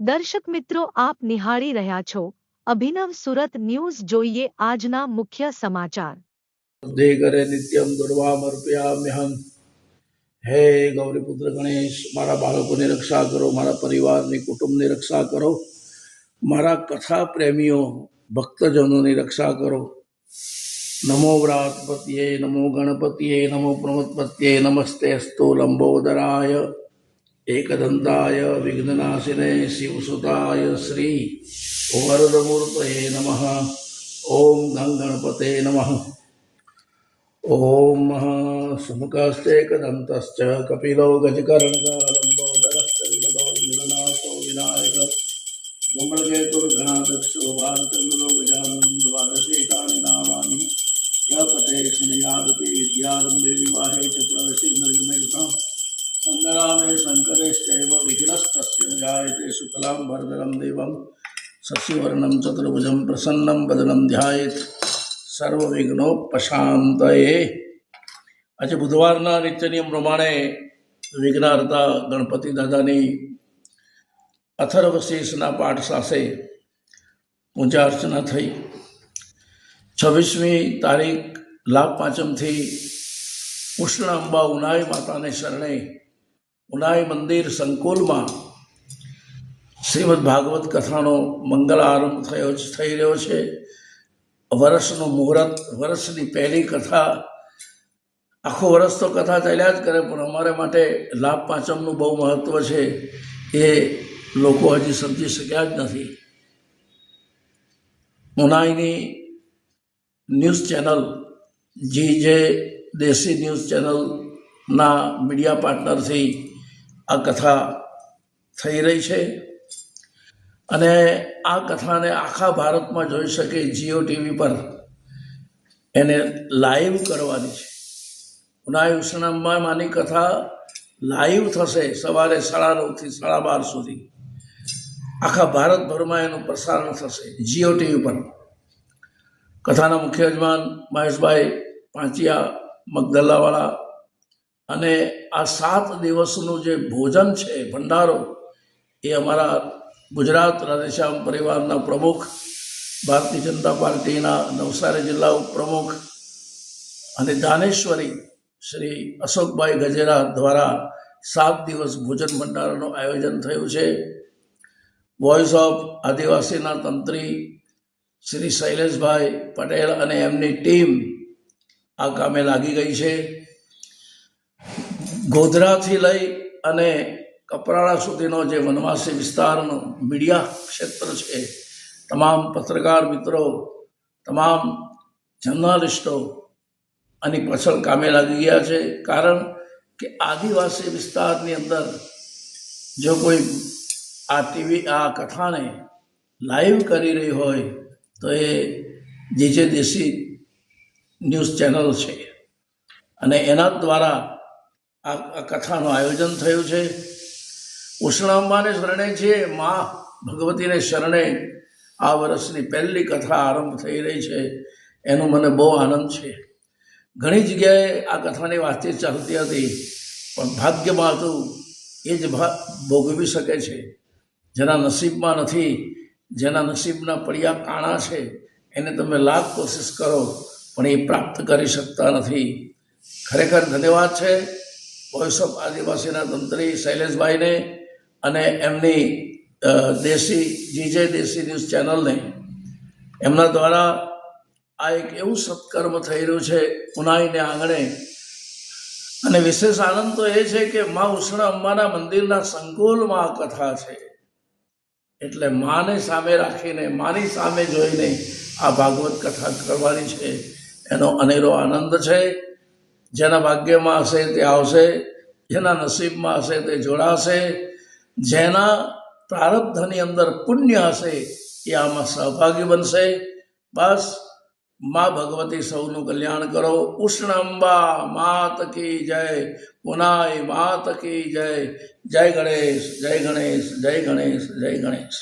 દર્શક મિત્રો, આપ નિહાળી રહ્યા છો અભિનવ સુરત ન્યૂઝ. જોઈએ આજના મુખ્ય સમાચાર. દે કરે નિત્યમ દુર્વામર્પયામ્યહમ. હે ગૌરીપુત્ર ગણેશ, મારા બાળકોની રક્ષા કરો, મારા પરિવારની કુટુંબની રક્ષા કરો, મારા કથા પ્રેમીઓ ભક્તજનોની રક્ષા કરો. નમો વ્રાતપત્યે, નમો ગણપત્યે, નમો પ્રમોદપત્યે, નમસ્તે અસ્તુ લંબોદરાય एकदंताय विघ्ननाशिने शिवसुताय श्री वरदमूर्तये नमः. ओम गं गणपते नमः. ओम सुमुखस्तेकदन्तश्च कपिलो गजकर्णकलम्बोदरश्च विघ्ननाशो विनायक धूम्रकेतुर्गणाध्यक्षो भालचन्द्रो गजाननं द्वादशेतानि नामानि यः पठेत् शृणुयादपि विद्यारम्भे विवाहे च प्रवेशेन्द्रजमेकः संग्रामे शंकरेश्चैव विघ्नस्तस्य जायते शुक्लां भरधरं देवं शशिवर्णं चतुर्भुजं प्रसन्नं वदनं ध्यायेत् सर्वविघ्नोपशान्तये. આજે બુધવારના નિત્ય નિયમ પ્રમાણે વિઘ્નહર્તા ગણપતિ દાદાની અથર્વશીર્ષના પાઠ સાથે પૂજા અર્ચના થઈ. 26મી તારીખ લાભ પાંચમથી ઉષ્ણ અંબા ઉનાઈ માતાને શરણે ઉનાઈ મંદિર સંકુલમાં શ્રીમદ ભાગવત કથાનો મંગલ આરંભ થઈ રહ્યો છે. વર્ષનું મુહૂર્ત, વર્ષની પહેલી કથા. આખું વર્ષ તો કથા ચાલ્યા જ કરે, પણ અમારે માટે લાભ પાંચમનું બહુ મહત્ત્વ છે એ લોકો હજી સમજી શક્યા જ નથી. ઉનાઈની ન્યૂઝ ચેનલ જે દેશી ન્યૂઝ ચેનલના મીડિયા પાર્ટનરથી આ કથા થઈ રહી છે અને આ કથાને આખા ભારતમાં જોઈ શકે જીઓ ટીવી પર એને લાઈવ કરવાની છે. ઉનાઈ ઉષ્ણંબામાની કથા લાઈવ થશે સવારે 9:30થી 12:30 સુધી. આખા ભારતભરમાં એનું પ્રસારણ થશે જીઓ ટીવી પર. કથાના મુખ્ય યજમાન મહેશભાઈ પાંચિયા મગદલ્લાવાળા અને આ 7 દિવસનું જે ભોજન છે, ભંડારો, એ અમારા ગુજરાત રાધેશ્યામ પરિવારના પ્રમુખ, ભારતીય જનતા પાર્ટીના નવસારી જિલ્લા ઉપપ્રમુખ અને દાનેશ્વરી શ્રી અશોકભાઈ ગજેરા દ્વારા 7 દિવસ ભોજન ભંડારાનું આયોજન થયું છે. વોઇસ ઓફ આદિવાસીના તંત્રી શ્રી શૈલેષભાઈ પટેલ અને એમની ટીમ આ કામે લાગી ગઈ છે. ગોધરાથી લઈ અને કપરાળા સુધીનો જે વનવાસી વિસ્તારનો મીડિયા ક્ષેત્ર છે, તમામ પત્રકાર મિત્રો, તમામ જર્નલિસ્ટો આની પાછળ કામે લાગી ગયા છે. કારણ કે આદિવાસી વિસ્તારની અંદર જો કોઈ આ ટીવી આ કથાને લાઈવ કરી રહી હોય તો એ જે દેશી ન્યૂઝ ચેનલ છે અને એના દ્વારા આ કથાનું આયોજન થયું છે. ઉષ્ણાંબાને શરણે છે, મા ભગવતીને શરણે આ વર્ષની પહેલી કથા આરંભ થઈ રહી છે. એનો મને બહુ આનંદ છે. ઘણી જગ્યાએ આ કથાની વાતચીત ચાલતી હતી, પણ ભાગ્યમાં હતું એ જ ભોગવી શકે છે. જેના નસીબમાં નથી, જેના નસીબના પડ્યા કાણા છે, એને તમે લાખ કોશિશ કરો પણ એ પ્રાપ્ત કરી શકતા નથી. ખરેખર ધન્યવાદ છે વોઇસ ઓફ આદિવાસીના તંત્રી શૈલેષભાઈને અને એમની દેશી દેશી ન્યૂઝ ચેનલને. એમના દ્વારા આ એક એવું સત્કર્મ થઈ રહ્યું છે ઉનાઈને આંગણે. અને વિશેષ આનંદ તો એ છે કે મા ઉષ્ણ અંબાના મંદિરના સંકુલમાં આ કથા છે. એટલે માને સામે રાખીને, માની સામે જોઈને આ ભાગવત કથા કરવાની છે. એનો અનેરો આનંદ છે. જેના ભાગ્યમાં હશે તે આવશે, જેના નસીબમાં હશે તે જોડાશે, જેના પ્રારબ્ધની અંદર પુણ્ય હશે એ આમાં સહભાગી બનશે. બસ મા ભગવતી સૌનું કલ્યાણ કરો. ઉષ્ણ અંબા માત કી જય, ઉનાઈ માત કી જય. જય ગણેશ, જય ગણેશ, જય ગણેશ, જય ગણેશ.